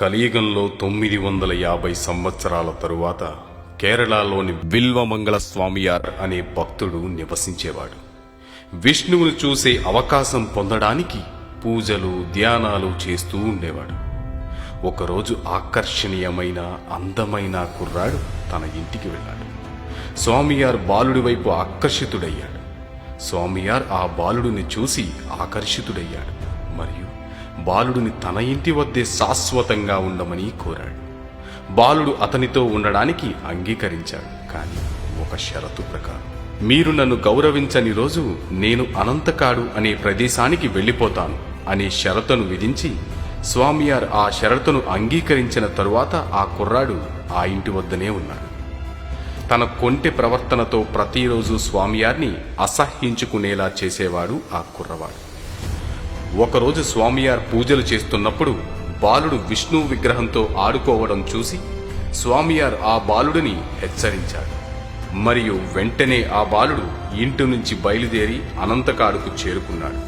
కలియుగంలో 950 సంవత్సరాల తరువాత కేరళలోని బిల్వమంగళ స్వామియార్ అనే భక్తుడు నివసించేవాడు. విష్ణువును చూసే అవకాశం పొందడానికి పూజలు ధ్యానాలు చేస్తూ ఉండేవాడు. ఒకరోజు ఆకర్షణీయమైన అందమైన కుర్రాడు తన ఇంటికి వెళ్ళాడు. స్వామియార్ బాలుడి వైపు ఆకర్షితుడయ్యాడు. స్వామియార్ ఆ బాలుడిని చూసి ఆకర్షితుడయ్యాడు మరియు బాలుడిని తన ఇంటి వద్దే శాశ్వతంగా ఉండమని కోరాడు. బాలుడు అతనితో ఉండడానికి అంగీకరించాడు. కానీ ఒక షరతు ప్రకారం, మీరు నన్ను గౌరవించని రోజు నేను అనంతకాడు అనే ప్రదేశానికి వెళ్ళిపోతాను అనే షరతును విధించి, స్వామియార్ ఆ షరతును అంగీకరించిన తరువాత ఆ కుర్రాడు ఆ ఇంటి వద్దనే ఉన్నాడు. తన కొంటె ప్రవర్తనతో ప్రతిరోజు స్వామియార్ని అసహ్యించుకునేలా చేసేవాడు ఆ కుర్రవాడు. ఒకరోజు స్వామియార్ పూజలు చేస్తున్నప్పుడు బాలుడు విష్ణు విగ్రహంతో ఆడుకోవడం చూసి స్వామియార్ ఆ బాలుడిని హెచ్చరించాడు. మరియు వెంటనే ఆ బాలుడు ఇంటి నుంచి బయలుదేరి అనంతకాడుకు చేరుకున్నాడు.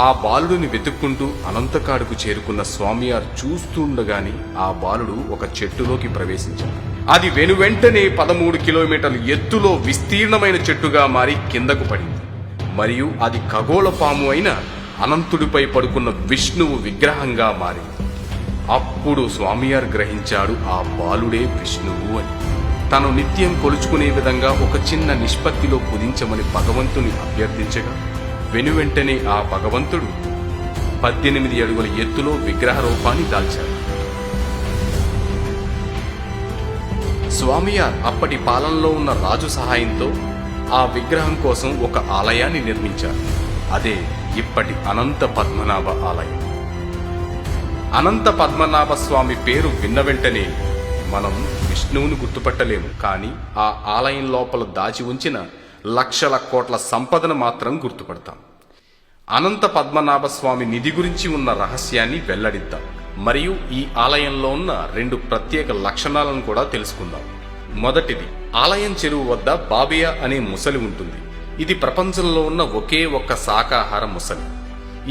ఆ బాలుడిని వెతుక్కుంటూ అనంతకాడుకు చేరుకున్న స్వామియార్ చూస్తుండగానే ఆ బాలుడు ఒక చెట్టులోకి ప్రవేశించాడు. అది వెనువెంటనే 13 కిలోమీటర్ల ఎత్తులో విస్తీర్ణమైన చెట్టుగా మారి కిందకు పడింది. మరియు అది ఖగోళ పాము అయిన అనంతుడిపై పడుకున్న విష్ణువు విగ్రహంగా మారింది. అప్పుడు స్వామియార్ గ్రహించాడు ఆ బాలుడే విష్ణువు అని. తను నిత్యం కొలుచుకునే విధంగా ఒక చిన్న నిష్పత్తిలో కుదించమని భగవంతుని అభ్యర్థించగా వెనువెంటనే ఆ భగవంతుడు 18 అడుగుల ఎత్తులో విగ్రహ రూపాన్ని దాల్చాడు. స్వామియార్ అప్పటి పాలనలో ఉన్న రాజు సహాయంతో ఆ విగ్రహం కోసం ఒక ఆలయాన్ని నిర్మించారు. అదే ఇప్పటి అనంత పద్మనాభ ఆలయం. అనంత పద్మనాభ స్వామి పేరు విన్న వెంటనే మనం విష్ణువును గుర్తుపట్టలేము, కానీ ఆ ఆలయం లోపల దాచి ఉంచిన లక్షల కోట్ల సంపదను మాత్రం గుర్తుపడతాం. అనంత పద్మనాభ స్వామి నిధి గురించి ఉన్న రహస్యాన్ని వెల్లడిద్దాం మరియు ఈ ఆలయంలో ఉన్న 2 ప్రత్యేక లక్షణాలను కూడా తెలుసుకుందాం. మొదటిది, ఆలయం చెరువు వద్ద బాబియా అనే ముసలి ఉంటుంది. ఇది ప్రపంచంలో ఉన్న ఒకే ఒక్క శాకాహార ముసలి.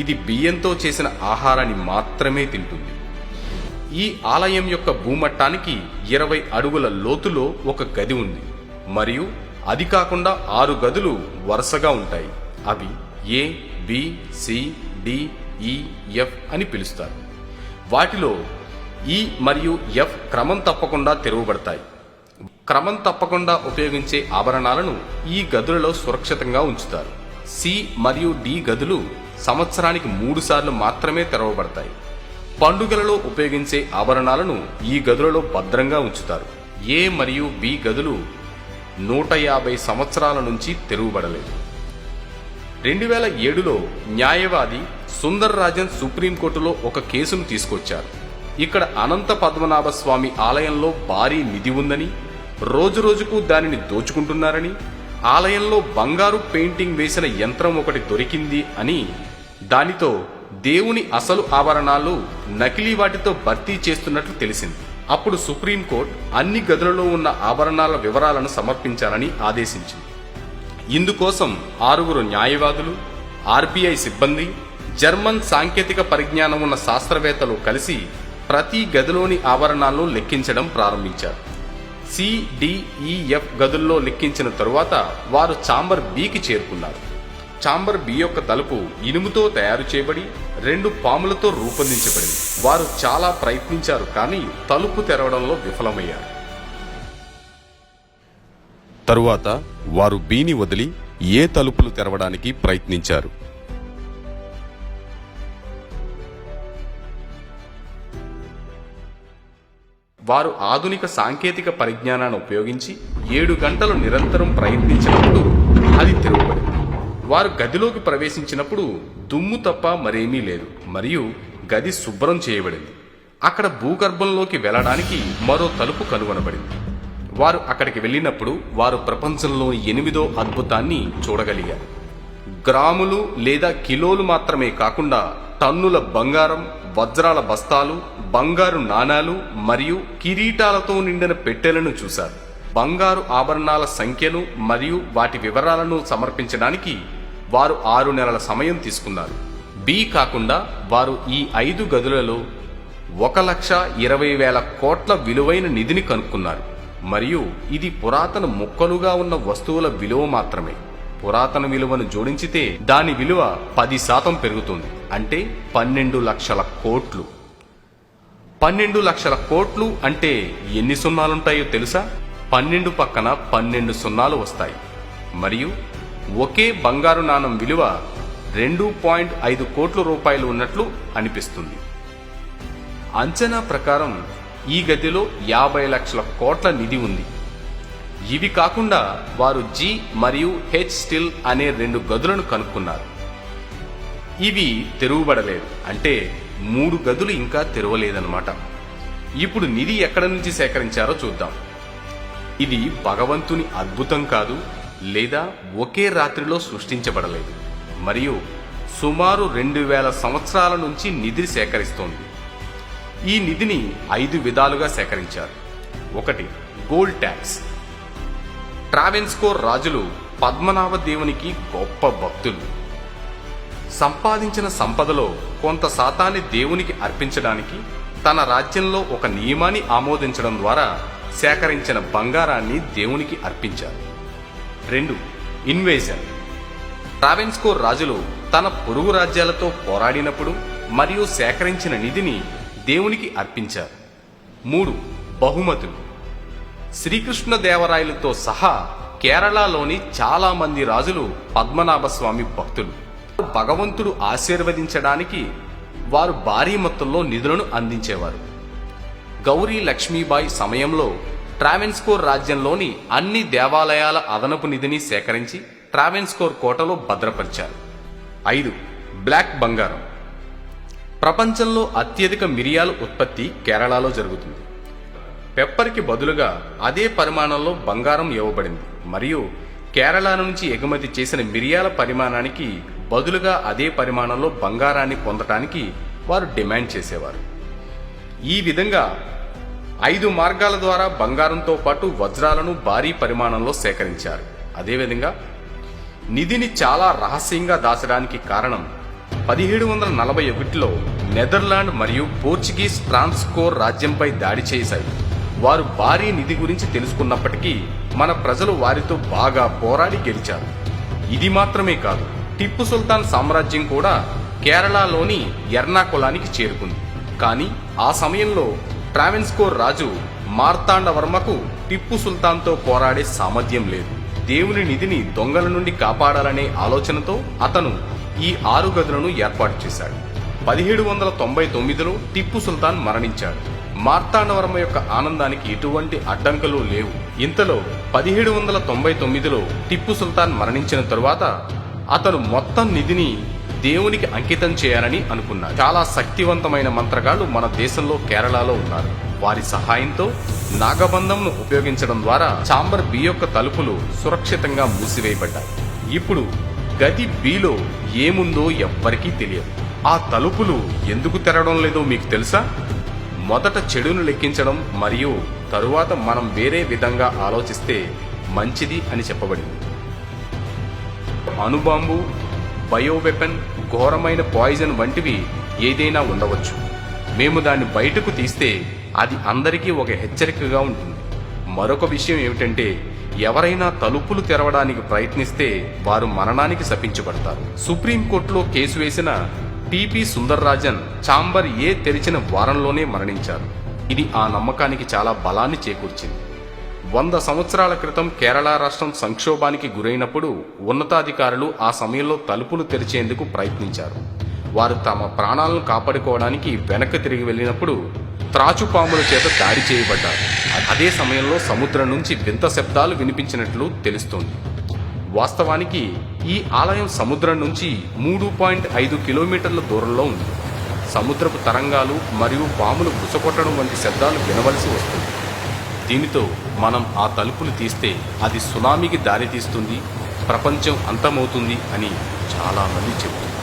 ఇది బియ్యంతో చేసిన ఆహారాన్ని మాత్రమే తింటుంది. ఈ ఆలయం యొక్క భూమట్టానికి 20 అడుగుల లోతులో ఒక గది ఉంది మరియు అది కాకుండా 6 గదులు వరుసగా ఉంటాయి. అవి ఏ, బి, సి, డి, ఈ, ఎఫ్ అని పిలుస్తారు. వాటిలో ఈ మరియు ఎఫ్ క్రమం తప్పకుండా తెరవబడతాయి. క్రమం తప్పకుండా ఉపయోగించే ఆభరణాలను ఈ గదులలో సురక్షితంగా ఉంచుతారు. సి మరియు డి గదులు సంవత్సరానికి 3 సార్లు మాత్రమే తెరవబడతాయి. పండుగలలో ఉపయోగించే ఆభరణాలను ఈ గదులలో భద్రంగా ఉంచుతారు. ఏ మరియు బి గదులు 150 సంవత్సరాల నుంచి తెరవబడలేదు. 2007లో న్యాయవాది సుందర్ రాజన్ సుప్రీంకోర్టులో ఒక కేసును తీసుకొచ్చారు. ఇక్కడ అనంత పద్మనాభ స్వామి ఆలయంలో భారీ నిధి ఉందని, రోజురోజుకు దానిని దోచుకుంటున్నారని, ఆలయంలో బంగారు పెయింటింగ్ వేసిన యంత్రం ఒకటి దొరికింది అని, దానితో దేవుని అసలు ఆభరణాలు నకిలీ వాటితో భర్తీ చేస్తున్నట్లు తెలిసింది. అప్పుడు సుప్రీంకోర్టు అన్ని గదులలో ఉన్న ఆభరణాల వివరాలను సమర్పించాలని ఆదేశించింది. ఇందుకోసం 6 న్యాయవాదులు, ఆర్బీఐ సిబ్బంది, జర్మన్ సాంకేతిక పరిజ్ఞానం ఉన్న శాస్త్రవేత్తలు కలిసి ప్రతి గదిలోని ఆభరణాలను లెక్కించడం ప్రారంభించారు. సిడిఈఎఫ్ గదుల్లో లెక్కించిన తరువాత వారు ఛాంబర్ బికి చేరుకున్నారు. ఛాంబర్ బి యొక్క తలుపు ఇనుముతో తయారు చేయబడి 2 పాములతో రూపొందించబడింది. వారు చాలా ప్రయత్నించారు, కానీ తలుపు తెరవడంలో విఫలమయ్యారు. తరువాత వారు బిని వదిలి ఏ తలుపులు తెరవడానికి ప్రయత్నించారు. వారు ఆధునిక సాంకేతిక పరిజ్ఞానాన్ని ఉపయోగించి 7 గంటలు నిరంతరం ప్రయత్నించినప్పుడు అది తెరవబడింది. వారు గదిలోకి ప్రవేశించినప్పుడు దుమ్ము తప్ప మరేమీ లేదు మరియు గది శుభ్రం చేయబడింది. అక్కడ భూగర్భంలోకి వెళ్ళడానికి మరో తలుపు కనుగొనబడింది. వారు అక్కడికి వెళ్ళినప్పుడు వారు ప్రపంచంలో 8వ అద్భుతాన్ని చూడగలిగారు. గ్రాములు లేదా కిలోలు మాత్రమే కాకుండా టన్నుల బంగారం, వజ్రాల బస్తాలు, బంగారు నాణాలు మరియు కిరీటాలతో నిండిన పెట్టెలను చూశారు. బంగారు ఆభరణాల సంఖ్యను మరియు వాటి వివరాలను సమర్పించడానికి వారు 6 నెలల సమయం తీసుకున్నారు. బి కాకుండా వారు ఈ 5 గదులలో 1,20,000 కోట్ల విలువైన నిధిని కనుక్కున్నారు. మరియు ఇది పురాతన ముక్కలుగా ఉన్న వస్తువుల విలువ మాత్రమే. పురాతన విలువను జోడించితే దాని విలువ 10% పెరుగుతుంది. అంటే 12 లక్షల కోట్లు. 12 లక్షల కోట్లు అంటే ఎన్ని సున్నాలుంటాయో తెలుసా? 12 పక్కన 12 సున్నాలు వస్తాయి. మరియు ఒకే బంగారు నాణం విలువ 2.5 కోట్ల రూపాయలు ఉన్నట్లు అనిపిస్తుంది. అంచనా ప్రకారం ఈ గదిలో 50 లక్షల కోట్ల నిధి ఉంది. ఇవి కాకుండా వారు జి మరియు హెచ్ స్టిల్ అనే 2 గదులను కనుక్కున్నారు. ఇవి తెరువబడలేదు. అంటే 3 గదులు ఇంకా తెరవలేదన్నమాట. ఇప్పుడు నిధి ఎక్కడ నుంచి సేకరించారో చూద్దాం. ఇది భగవంతుని అద్భుతం కాదు, లేదా ఒకే రాత్రిలో సృష్టించబడలేదు. మరియు సుమారు 2000 సంవత్సరాల నుంచి నిధి సేకరిస్తోంది. ఈ నిధిని 5 విధాలుగా సేకరించారు. 1. Gold tax. ట్రావెన్స్కోర్ రాజులు పద్మనాభ దేవునికి గొప్ప భక్తులు. సంపాదించిన సంపదలో కొంత శాతాన్ని దేవునికి అర్పించడానికి తన రాజ్యంలో ఒక నియమాన్ని ఆమోదించడం ద్వారా సేకరించిన బంగారాన్ని దేవునికి అర్పించారు. 2. ఇన్వేజన్. ట్రావెన్స్కోర్ రాజులు తన పొరుగు రాజ్యాలతో పోరాడినప్పుడు మరియు సేకరించిన నిధిని దేవునికి అర్పించారు. 3. బహుమతులు. శ్రీకృష్ణదేవరాయలతో సహా కేరళలోని చాలా మంది రాజులు పద్మనాభ స్వామి భక్తులు. భగవంతుడు ఆశీర్వదించడానికి వారు భారీ మొత్తంలో నిధులను అందించేవారు. గౌరీ లక్ష్మీబాయి సమయంలో ట్రావెన్స్కోర్ రాజ్యంలోని అన్ని దేవాలయాల అదనపు నిధిని సేకరించి ట్రావెన్స్కోర్ కోటలో భద్రపరిచారు. 5. బ్లాక్ బంగారం. ప్రపంచంలో అత్యధిక మిరియాల ఉత్పత్తి కేరళలో జరుగుతుంది. పెప్పర్కి బదులుగా అదే పరిమాణంలో బంగారం ఇవ్వబడింది. మరియు కేరళ నుంచి ఎగుమతి చేసిన మిరియాల పరిమాణానికి బదులుగా అదే పరిమాణంలో బంగారాన్ని పొందటానికి వారు డిమాండ్ చేసేవారు. ఈ విధంగా 5 మార్గాల ద్వారా బంగారంతో పాటు వజ్రాలను భారీ పరిమాణంలో సేకరించారు. అదేవిధంగా నిధిని చాలా రహస్యంగా దాచడానికి కారణం 1741లో నెదర్లాండ్ మరియు పోర్చుగీస్ ట్రాన్స్కోర్ రాజ్యంపై దాడి చేశాయి. వారు భారీ నిధి గురించి తెలుసుకున్నప్పటికీ మన ప్రజలు వారితో బాగా పోరాడి గెలిచారు. ఇది మాత్రమే కాదు, టిప్పు సుల్తాన్ సామ్రాజ్యం కూడా కేరళలోని ఎర్నాకులానికి చేరుకుంది. కానీ ఆ సమయంలో ట్రావెన్స్కోర్ రాజు మార్తాండవర్మకు టిప్పు సుల్తాన్తో పోరాడే సామర్థ్యం లేదు. దేవుని నిధిని దొంగల నుండి కాపాడాలనే ఆలోచనతో అతను ఈ 6 గదులను ఏర్పాటు చేశాడు. 1799లో టిప్పు సుల్తాన్ మరణించాడు. మార్తాండవర్మ యొక్క ఆనందానికి ఎటువంటి అడ్డంకులు లేవు. ఇంతలో 1799లో టిప్పు సుల్తాన్ మరణించిన తరువాత అతను మొత్తం నిధిని దేవునికి అంకితం చేయాలని అనుకున్నాడు. చాలా శక్తివంతమైన మంత్రగాళ్లు మన దేశంలో కేరళలో ఉన్నారు. వారి సహాయంతో నాగబంధంను ఉపయోగించడం ద్వారా ఛాంబర్ బి యొక్క తలుపులు సురక్షితంగా మూసివేయబడ్డాయి. ఇప్పుడు గది బిలో ఏముందో ఎవ్వరికీ తెలియదు. ఆ తలుపులు ఎందుకు తెరవడం లేదో మీకు తెలుసా? మొదట చెడును లెక్కించడం మరియు తరువాత మనం వేరే విధంగా ఆలోచిస్తే మంచిది అని చెప్పబడింది. అణుబాంబు, బయోవెపన్, ఘోరమైన పాయిజన్ వంటివి ఏదైనా ఉండవచ్చు. మేము దాన్ని బయటకు తీస్తే అది అందరికీ ఒక హెచ్చరికగా ఉంటుంది. మరొక విషయం ఏమిటంటే, ఎవరైనా తలుపులు తెరవడానికి ప్రయత్నిస్తే వారు మరణానికి శపించబడతారు. సుప్రీంకోర్టులో కేసు వేసిన టిపి సుందర్రాజన్ ఛాంబర్ ఏ తెరిచిన వారంలోనే మరణించారు. ఇది ఆ నమ్మకానికి చాలా బలాన్ని చేకూర్చింది. 100 సంవత్సరాల క్రితం కేరళ రాష్ట్రం సంక్షోభానికి గురైనప్పుడు ఉన్నతాధికారులు ఆ సమయంలో తలుపులు తెరిచేందుకు ప్రయత్నించారు. వారు తమ ప్రాణాలను కాపాడుకోవడానికి వెనక్కి తిరిగి వెళ్ళినప్పుడు త్రాచుపాముల చేత దాడి చేయబడ్డారు. అదే సమయంలో సముద్రం నుంచి వింత శబ్దాలు వినిపించినట్లు తెలుస్తోంది. వాస్తవానికి ఈ ఆలయం సముద్రం నుంచి 3.5 కిలోమీటర్ల దూరంలో ఉంది. సముద్రపు తరంగాలు మరియు పాములు బుసకొట్టడం వంటి శబ్దాలు వినవలసి వస్తుంది. దీనితో మనం ఆ తలుపులు తీస్తే అది సునామీకి దారితీస్తుంది, ప్రపంచం అంతమవుతుంది అని చాలామంది చెబుతున్నారు.